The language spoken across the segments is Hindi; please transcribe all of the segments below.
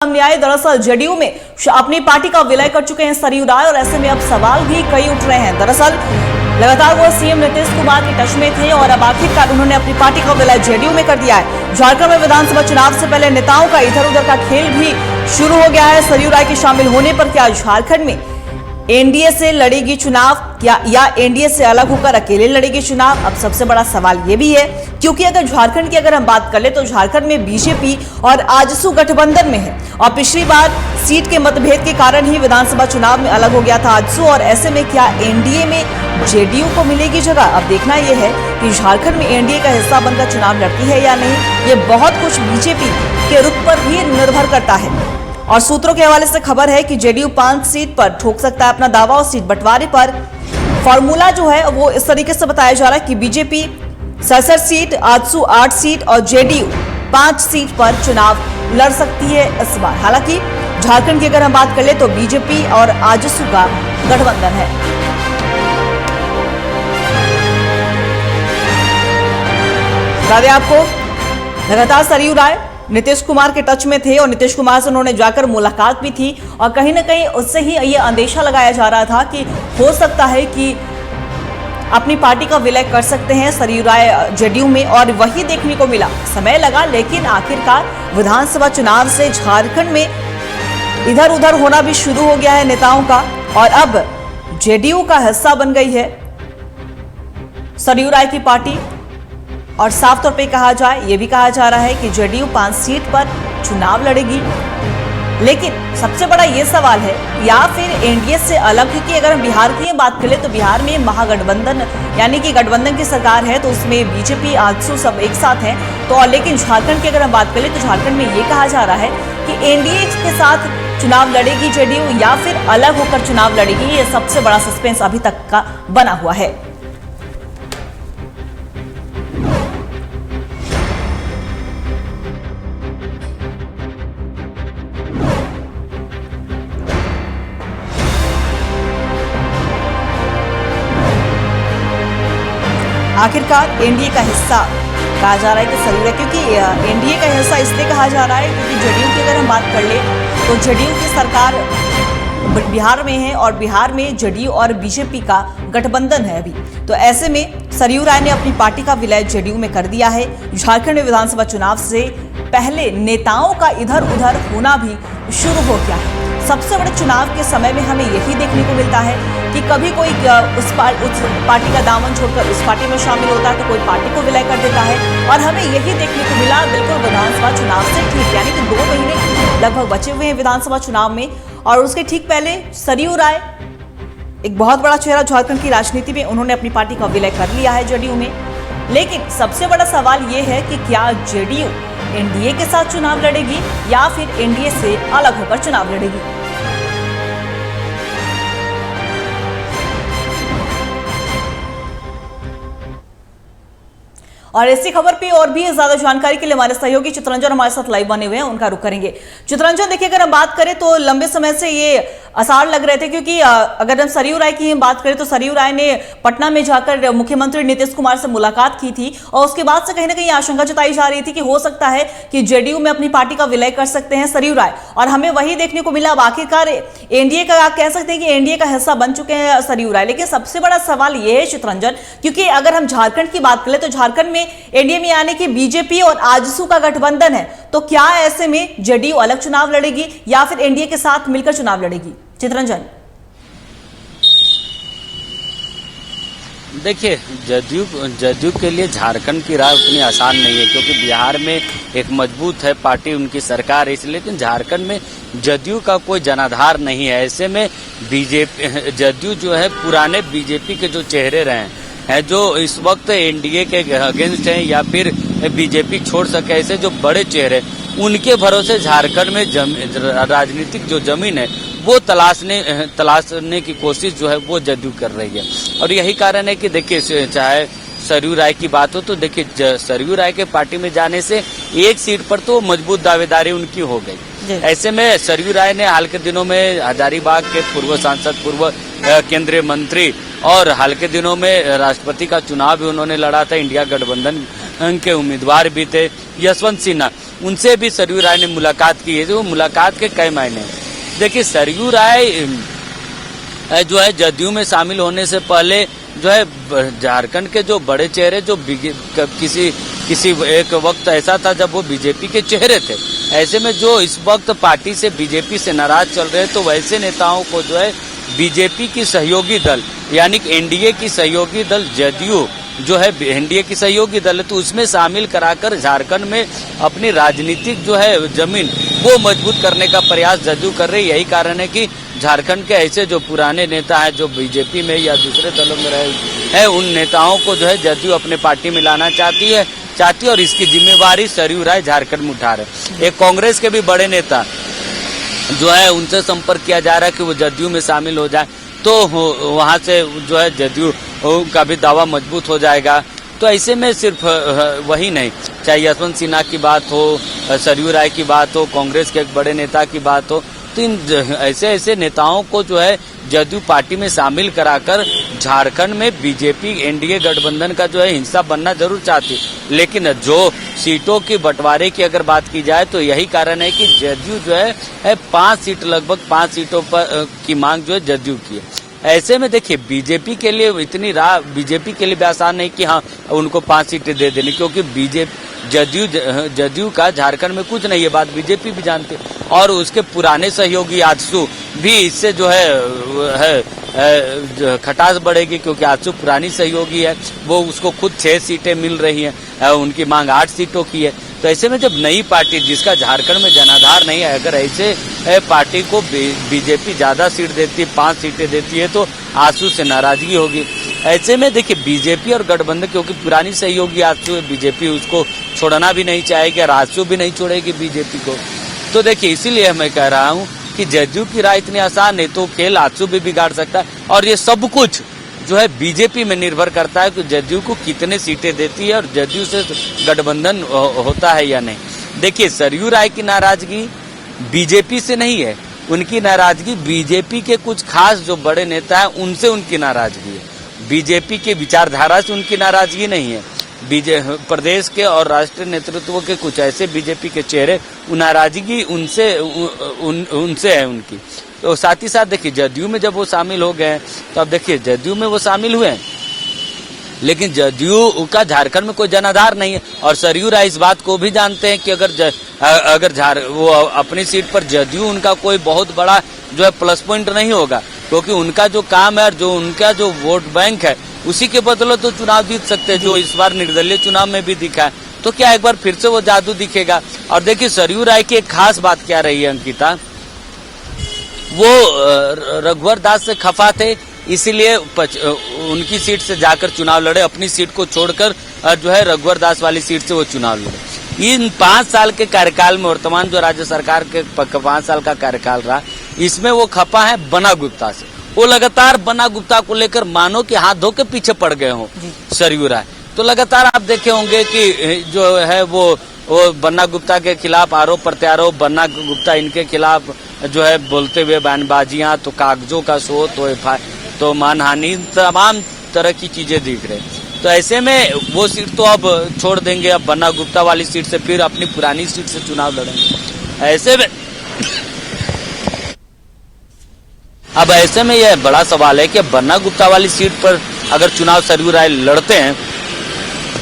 सामने आए। दरअसल जेडीयू में अपनी पार्टी का विलय कर चुके हैं सरयू राय और ऐसे में अब सवाल भी कई उठ रहे हैं। दरअसल लगातार वो सीएम नीतीश कुमार के टच में थे और अब आखिरकार उन्होंने अपनी पार्टी का विलय जेडीयू में कर दिया है। झारखंड में विधानसभा चुनाव से पहले नेताओं का इधर उधर का खेल भी शुरू हो गया है। सरयू राय के शामिल होने पर क्या झारखंड में एनडीए से लड़ेगी चुनाव या एनडीए से अलग होकर अकेले लड़ेगी चुनाव? अब सबसे बड़ा सवाल ये भी है, क्योंकि अगर झारखंड की हम बात कर ले तो झारखंड में बीजेपी और आजसू गठबंधन में है और पिछली बार सीट के मतभेद के कारण ही विधानसभा चुनाव में अलग हो गया था आजसू। और ऐसे में क्या एनडीए में जेडीयू को मिलेगी जगह? अब देखना यह है कि झारखंड में एनडीए का हिस्सा बनकर चुनाव लड़ती है या नहीं। ये बहुत कुछ बीजेपी के रुख पर भी निर्भर करता है। और सूत्रों के हवाले से खबर है कि जेडीयू 5 सीट पर ठोक सकता है अपना दावा और सीट बंटवारे पर फॉर्मूला जो है वो इस तरीके से बताया जा रहा है कि बीजेपी 67 सीट, आजसू 8 सीट और जेडीयू 5 सीट पर चुनाव लड़ सकती है इस बार। हालांकि झारखंड की अगर हम बात कर ले तो बीजेपी और आजसू का गठबंधन है। बता दें आपको, लगातार सरयू राय नीतीश कुमार के टच में थे और नीतीश कुमार से उन्होंने जाकर मुलाकात भी थी और कहीं ना कहीं उससे ही ये अंदेशा लगाया जा रहा था कि हो सकता है कि अपनी पार्टी का विलय कर सकते हैं सरयू राय जेडीयू में, और वही देखने को मिला। समय लगा, लेकिन आखिरकार विधानसभा चुनाव से झारखंड में इधर उधर होना भी शुरू हो गया है नेताओं का और अब जेडीयू का हिस्सा बन गई है सरयू राय की पार्टी। और साफ तौर पे कहा जाए, ये भी कहा जा रहा है कि जेडीयू 5 सीट पर चुनाव लड़ेगी। लेकिन सबसे बड़ा ये सवाल है, या फिर एनडीए से अलग, क्योंकि अगर हम बिहार की बात करें तो बिहार में महागठबंधन यानी कि गठबंधन की सरकार है, तो उसमें बीजेपी आजसू सब एक साथ हैं। तो लेकिन झारखंड की अगर हम बात करें तो झारखंड में ये कहा जा रहा है कि एनडीए के साथ चुनाव लड़ेगी जेडीयू या फिर अलग होकर चुनाव लड़ेगी। ये सबसे बड़ा सस्पेंस अभी तक का बना हुआ है। आखिरकार एनडीए का हिस्सा कहा जा रहा है कि सरयू राय, क्योंकि एनडीए का हिस्सा इसलिए कहा जा रहा है क्योंकि जेडीयू की अगर हम बात कर ले तो जेडीयू की सरकार बिहार में है और बिहार में जेडीयू और बीजेपी का गठबंधन है अभी। तो ऐसे में सरयू राय ने अपनी पार्टी का विलय जेडीयू में कर दिया है। झारखंड में विधानसभा चुनाव से पहले नेताओं का इधर उधर होना भी शुरू हो गया है। सबसे बड़े चुनाव के समय में हमें यही देखने को मिलता है कि कभी कोई उस पार्टी का दामन छोड़कर उस पार्टी में शामिल होता है तो कोई पार्टी को विलय कर देता है। और हमें यही देखने को मिला बिल्कुल विधानसभा चुनाव से ठीक, यानी कि 2 महीने लगभग बचे हुए हैं विधानसभा चुनाव में और उसके ठीक पहले सरयू राय, एक बहुत बड़ा चेहरा झारखंड की राजनीति में, उन्होंने अपनी पार्टी का विलय कर लिया है जेडीयू में। लेकिन सबसे बड़ा सवाल यह है कि क्या जेडीयू एनडीए के साथ चुनाव लड़ेगी या फिर एनडीए से अलग होकर चुनाव लड़ेगी? और इसी खबर पे और भी ज्यादा जानकारी के लिए हमारे सहयोगी चित्रंजन हमारे साथ लाइव बने हुए हैं, उनका रुख करेंगे। चित्रंजन, देखिए अगर हम बात करें तो लंबे समय से ये आसार लग रहे थे, क्योंकि अगर हम सरयू राय की बात करें तो सरयू राय ने पटना में जाकर मुख्यमंत्री नीतीश कुमार से मुलाकात की थी और उसके बाद से कहीं ना कहीं आशंका जताई जा रही थी कि हो सकता है कि जेडीयू में अपनी पार्टी का विलय कर सकते हैं सरयू राय, और हमें वही देखने को मिला। अब आखिरकार एनडीए का, आप कह सकते हैं कि एनडीए का हिस्सा बन चुके हैं सरयू राय। लेकिन सबसे बड़ा सवाल यह है चित्रंजन, क्योंकि अगर हम झारखंड की बात करें तो झारखंड में एनडीए में यानी कि बीजेपी और आजसू का गठबंधन है, तो क्या ऐसे में जेडीयू अलग चुनाव लड़ेगी या फिर एनडीए के साथ मिलकर चुनाव लड़ेगी? चित्रंजन, देखिए, जदयू के लिए झारखंड की राह उतनी आसान नहीं है, क्योंकि बिहार में एक मजबूत है पार्टी, उनकी सरकार है, इसलिए लेकिन झारखंड में जदयू का कोई जनाधार नहीं है। ऐसे में बीजेपी जदयू जो है पुराने बीजेपी के जो चेहरे रहे हैं, जो इस वक्त एनडीए के अगेंस्ट हैं या फिर बीजेपी छोड़ सके, ऐसे जो बड़े चेहरे, उनके भरोसे झारखंड में राजनीतिक जो जमीन है वो तलाशने की कोशिश जो है वो जदयू कर रही है। और यही कारण है कि देखिए, चाहे सरयू राय की बात हो तो देखिए, सरयू राय के पार्टी में जाने से 1 सीट पर तो मजबूत दावेदारी उनकी हो गई। ऐसे में सरयू राय ने हाल के दिनों में हजारीबाग के पूर्व सांसद, पूर्व केंद्रीय मंत्री और हाल के दिनों में राष्ट्रपति का चुनाव भी उन्होंने लड़ा था इंडिया गठबंधन के उम्मीदवार भी थे यशवंत सिन्हा, उनसे भी सरयू राय ने मुलाकात की है। वो मुलाकात के कई मायने हैं। देखिए, सरयू राय जो है जदयू में शामिल होने से पहले जो है झारखंड के जो बड़े चेहरे जो किसी एक वक्त ऐसा था जब वो बीजेपी के चेहरे थे, ऐसे में जो इस वक्त पार्टी से बीजेपी से नाराज चल रहे हैं, तो वैसे नेताओं को जो है बीजेपी की सहयोगी दल यानी एनडीए की सहयोगी दल जदयू जो है एनडीए की सहयोगी दल है, तो उसमें शामिल कराकर झारखंड में अपनी राजनीतिक जो है जमीन वो मजबूत करने का प्रयास जदयू कर रही है। यही कारण है कि झारखंड के ऐसे जो पुराने नेता हैं जो बीजेपी में या दूसरे दलों में रहे हैं, उन नेताओं को जो है जदयू अपने पार्टी में लाना चाहती है और इसकी जिम्मेवारी सरयू राय झारखंड में उठा रहे। एक कांग्रेस के भी बड़े नेता जो है उनसे संपर्क किया जा रहा है कि वो जदयू में शामिल हो जाए, तो वहां से जो है जदयू का भी दावा मजबूत हो जाएगा। तो ऐसे में सिर्फ वही नहीं, चाहे यशवंत सिन्हा की बात हो, सरयू राय की बात हो, कांग्रेस के एक बड़े नेता की बात हो, तो इन ऐसे नेताओं को जो है जदयू पार्टी में शामिल कराकर झारखंड में बीजेपी एनडीए गठबंधन का जो है हिस्सा बनना जरूर चाहती, लेकिन जो सीटों की बंटवारे की अगर बात की जाए तो यही कारण है कि जदयू जो है 5 सीट लगभग 5 सीटों पर की मांग जो है जदयू की है। ऐसे में देखिए, बीजेपी के लिए इतनी बीजेपी के लिए भी आसान नहीं कि हाँ उनको 5 सीटें दे देनी, क्योंकि जदयू का झारखंड में कुछ नहीं है, बात बीजेपी भी जानती है। और उसके पुराने सहयोगी आजसू भी इससे जो है खटास बढ़ेगी, क्योंकि आजसू पुरानी सहयोगी है, वो उसको खुद 6 सीटें मिल रही हैं, उनकी मांग 8 सीटों की है। तो ऐसे में जब नई पार्टी जिसका झारखंड में जनाधार नहीं है, अगर ऐसे पार्टी को बीजेपी ज्यादा सीट देती है, 5 सीटें देती है, तो आजसू से नाराजगी होगी। ऐसे में देखिए, बीजेपी और गठबंधन क्योंकि पुरानी सहयोगी आजसू है, बीजेपी उसको छोड़ना भी नहीं चाहेगी और आजसू भी नहीं छोड़ेगी बीजेपी को। तो देखिए, इसीलिए मैं कह रहा हूँ कि जदयू की राय इतनी आसान नहीं, तो खेल आजसू भी बिगाड़ सकता है। और ये सब कुछ जो है बीजेपी में निर्भर करता है कि जदयू को कितने सीटें देती है और जदयू से गठबंधन होता है या नहीं। देखिए, सरयू राय की नाराजगी बीजेपी से नहीं है, उनकी नाराजगी बीजेपी के कुछ खास जो बड़े नेता हैं उनसे उनकी नाराजगी है, बीजेपी के विचारधारा से उनकी नाराजगी नहीं है। प्रदेश के और राष्ट्रीय नेतृत्व के कुछ ऐसे बीजेपी के चेहरे नाराजगी उनसे है उनकी। तो साथ ही साथ देखिए, जदयू में जब वो शामिल हो गए, तो अब देखिए जदयू में वो शामिल हुए हैं, लेकिन जदयू का झारखंड में कोई जनाधार नहीं है। और सरयू राय इस बात को भी जानते हैं कि अगर वो अपनी सीट पर जदयू उनका कोई बहुत बड़ा जो है प्लस पॉइंट नहीं होगा, क्योंकि उनका जो काम है और जो उनका जो वोट बैंक है उसी के बदले तो चुनाव जीत सकते हैं, जो इस बार निर्दलीय चुनाव में भी दिखा है। तो क्या एक बार फिर से वो जादू दिखेगा? और देखिए, सरयू राय की एक खास बात क्या रही है अंकिता, वो रघुवर दास से खफा थे, इसीलिए उनकी सीट से जाकर चुनाव लड़े, अपनी सीट को छोड़कर जो है रघुवर दास वाली सीट से वो चुनाव लड़े। इन 5 साल के कार्यकाल में, वर्तमान जो राज्य सरकार के 5 साल का कार्यकाल रहा, इसमें वो खपा है बन्ना गुप्ता से। वो लगातार बन्ना गुप्ता को लेकर मानो कि हाथ धो के पीछे पड़ गए हों सरयू राय। तो लगातार आप देखे होंगे कि जो है वो बन्ना गुप्ता के खिलाफ आरोप प्रत्यारोप, बन्ना गुप्ता इनके खिलाफ जो है बोलते हुए बयानबाजियां, तो कागजों का शो, तो मानहानि, तमाम तरह की चीजें दिख रही। तो ऐसे में वो सीट तो अब छोड़ देंगे, अब बन्ना गुप्ता वाली सीट से फिर अपनी पुरानी सीट से चुनाव लड़ेंगे। ऐसे में यह बड़ा सवाल है कि बन्ना गुप्ता वाली सीट पर अगर चुनाव सरयू राय लड़ते हैं,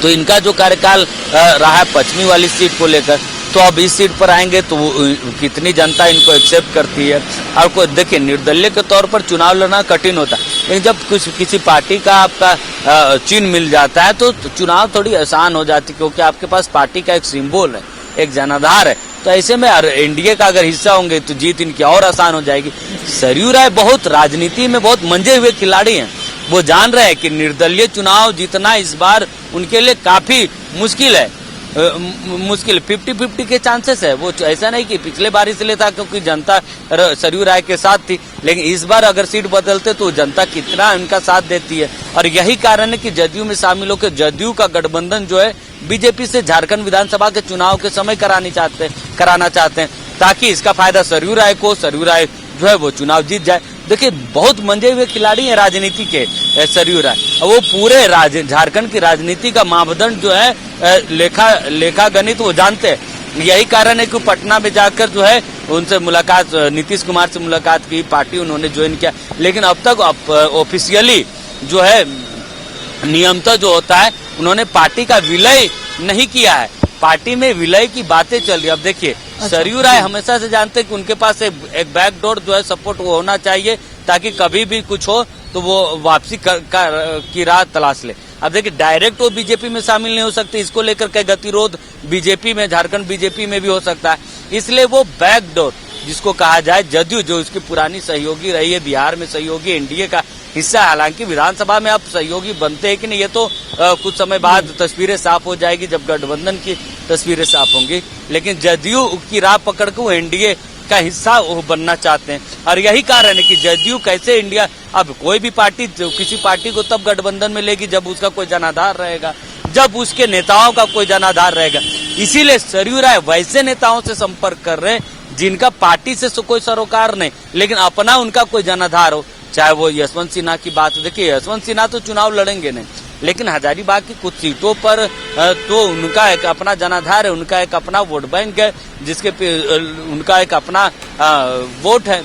तो इनका जो कार्यकाल रहा है पश्चिमी वाली सीट को लेकर, तो अब इस सीट पर आएंगे तो कितनी जनता इनको एक्सेप्ट करती है। और कोई देखिए, निर्दलीय के तौर पर चुनाव लड़ना कठिन होता है, लेकिन जब किसी पार्टी का आपका चिन्ह मिल जाता है तो चुनाव थोड़ी आसान हो जाती है, क्योंकि आपके पास पार्टी का एक सिंबल है, एक जनाधार है। तो ऐसे में एनडीए का अगर हिस्सा होंगे तो जीत इनकी और आसान हो जाएगी। सरयू राय बहुत राजनीति में बहुत मंजे हुए खिलाड़ी हैं, वो जान रहे हैं कि निर्दलीय चुनाव जीतना इस बार उनके लिए काफी मुश्किल है, 50-50 के चांसेस है। वो ऐसा नहीं कि पिछले बार इसलिए था क्योंकि जनता सरयू राय के साथ थी, लेकिन इस बार अगर सीट बदलते तो जनता कितना उनका साथ देती है। और यही कारण है कि जदयू में शामिल होकर जदयू का गठबंधन जो है बीजेपी से झारखंड विधानसभा के चुनाव के समय कराना चाहते हैं, ताकि इसका फायदा सरयू राय को, सरयू राय जो है वो चुनाव जीत जाए। देखिए बहुत मंजे हुए खिलाड़ी हैं राजनीति के सरयू राय। वो पूरे झारखंड की राजनीति का मापदंड जो है लेखा गणित वो जानते हैं। यही कारण है कि पटना में जाकर जो है उनसे मुलाकात, नीतीश कुमार से मुलाकात की, पार्टी उन्होंने ज्वाइन किया, लेकिन अब तक ऑफिशियली जो है नियमतः जो होता है उन्होंने पार्टी का विलय नहीं किया है। पार्टी में विलय की बातें चल रही है। अब देखिए सरयू राय हमेशा से जानते हैं कि उनके पास एक बैकडोर जो है सपोर्ट वो होना चाहिए, ताकि कभी भी कुछ हो तो वो वापसी की राह तलाश ले। अब देखिए डायरेक्ट वो बीजेपी में शामिल नहीं हो सकते, इसको लेकर के गतिरोध बीजेपी में, झारखंड बीजेपी में भी हो सकता है। इसलिए वो बैकडोर जिसको कहा जाए, जदयू जो इसकी पुरानी सहयोगी रही है, बिहार में सहयोगी, एनडीए का हिस्सा, हालांकि विधानसभा में अब सहयोगी बनते हैं कि नहीं ये तो कुछ समय बाद तस्वीरें साफ हो जाएगी जब गठबंधन की तस्वीरें साफ होंगी, लेकिन जदयू की राह पकड़ के वो एनडीए का हिस्सा बनना चाहते हैं। और यही कारण है कि जदयू कैसे इंडिया, अब कोई भी पार्टी किसी पार्टी को तब गठबंधन में लेगी जब उसका कोई जनाधार रहेगा, जब उसके नेताओं का कोई जनाधार रहेगा। इसीलिए सरयू राय वैसे नेताओं से संपर्क कर रहे हैं जिनका पार्टी से कोई सरोकार नहीं, लेकिन अपना उनका कोई जनाधार हो। चाहे वो यशवंत सिन्हा की बात हो, देखिए यशवंत सिन्हा तो चुनाव लड़ेंगे नहीं, लेकिन हजारीबाग की कुछ सीटों पर तो उनका एक अपना जनाधार है, उनका एक अपना वोट बैंक है, जिसके उनका एक अपना वोट है।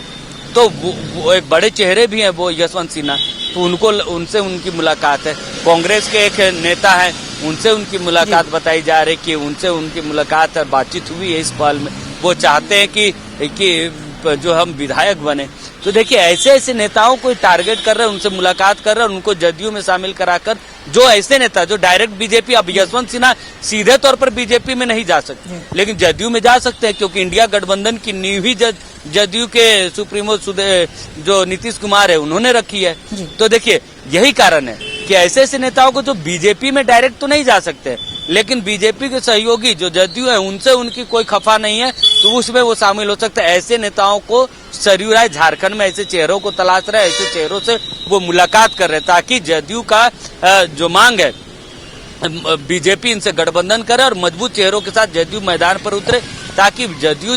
तो वो एक बड़े चेहरे भी हैं वो यशवंत सिन्हा, तो उनसे उनकी मुलाकात है। कांग्रेस के एक नेता है, उनसे उनकी मुलाकात बताई जा रही कि उनसे उनकी मुलाकात और बातचीत हुई है इस पल में। वो चाहते हैं कि जो हम विधायक बने। तो देखिए ऐसे नेताओं को टारगेट कर रहे हैं, उनसे मुलाकात कर रहे हैं, उनको जदयू में शामिल कराकर, जो ऐसे नेता जो डायरेक्ट बीजेपी, अब यशवंत सिन्हा सीधे तौर पर बीजेपी में नहीं जा सकते, लेकिन जदयू में जा सकते हैं, क्योंकि इंडिया गठबंधन की नींव ही जदयू के सुप्रीमो जो नीतीश कुमार है उन्होंने रखी है। तो देखिए यही कारण है कि ऐसे नेताओं को जो बीजेपी में डायरेक्ट तो नहीं जा सकते, लेकिन बीजेपी के सहयोगी जो जदयू है उनसे उनकी कोई खफा नहीं है, तो उसमें वो शामिल हो सकते हैं। ऐसे नेताओं को सरयू राय झारखंड में ऐसे चेहरों को तलाश रहे, ऐसे चेहरों से वो मुलाकात कर रहे हैं, ताकि जदयू का जो मांग है बीजेपी इनसे गठबंधन करे और मजबूत चेहरों के साथ जदयू मैदान पर उतरे, ताकि जदयू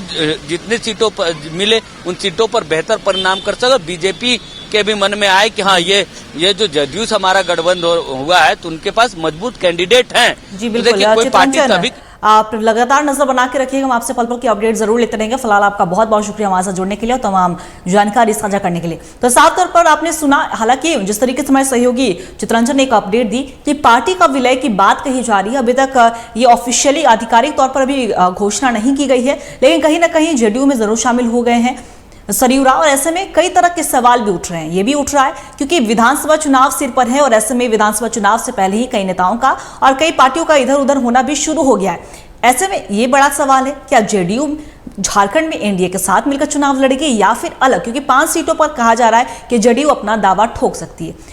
जितनी सीटों पर मिले उन सीटों पर बेहतर परिणाम कर सके। बीजेपी के भी मन में आए कि हाँ ये जो जदयू से हमारा गठबंधन हुआ है तो उनके पास मजबूत कैंडिडेट हैं। जी बिल्कुल, कोई पार्टी तभी आप लगातार नजर बना के रखिएगा, हम आपसे पल पल की अपडेट जरूर लेते रहेंगे। फिलहाल आपका बहुत बहुत शुक्रिया हमारे साथ जुड़ने के लिए और तमाम जानकारी साझा करने के लिए। तो साफ तौर पर आपने सुना, हालांकि जिस तरीके से हमारे सहयोगी चित्रंजन ने एक अपडेट दी कि पार्टी का विलय की बात कही जा रही है, अभी तक ये ऑफिशियली आधिकारिक तौर पर अभी घोषणा नहीं की गई है, लेकिन कहीं ना कहीं जेडीयू में जरूर शामिल हो गए हैं सरयू राय। और ऐसे में कई तरह के सवाल भी उठ रहे हैं, ये भी उठ रहा है क्योंकि विधानसभा चुनाव सिर पर है और ऐसे में विधानसभा चुनाव से पहले ही कई नेताओं का और कई पार्टियों का इधर उधर होना भी शुरू हो गया है। ऐसे में ये बड़ा सवाल है, क्या जेडीयू झारखंड में एनडीए के साथ मिलकर चुनाव लड़ेगी या फिर अलग, क्योंकि 5 सीटों पर कहा जा रहा है कि जेडीयू अपना दावा ठोक सकती है।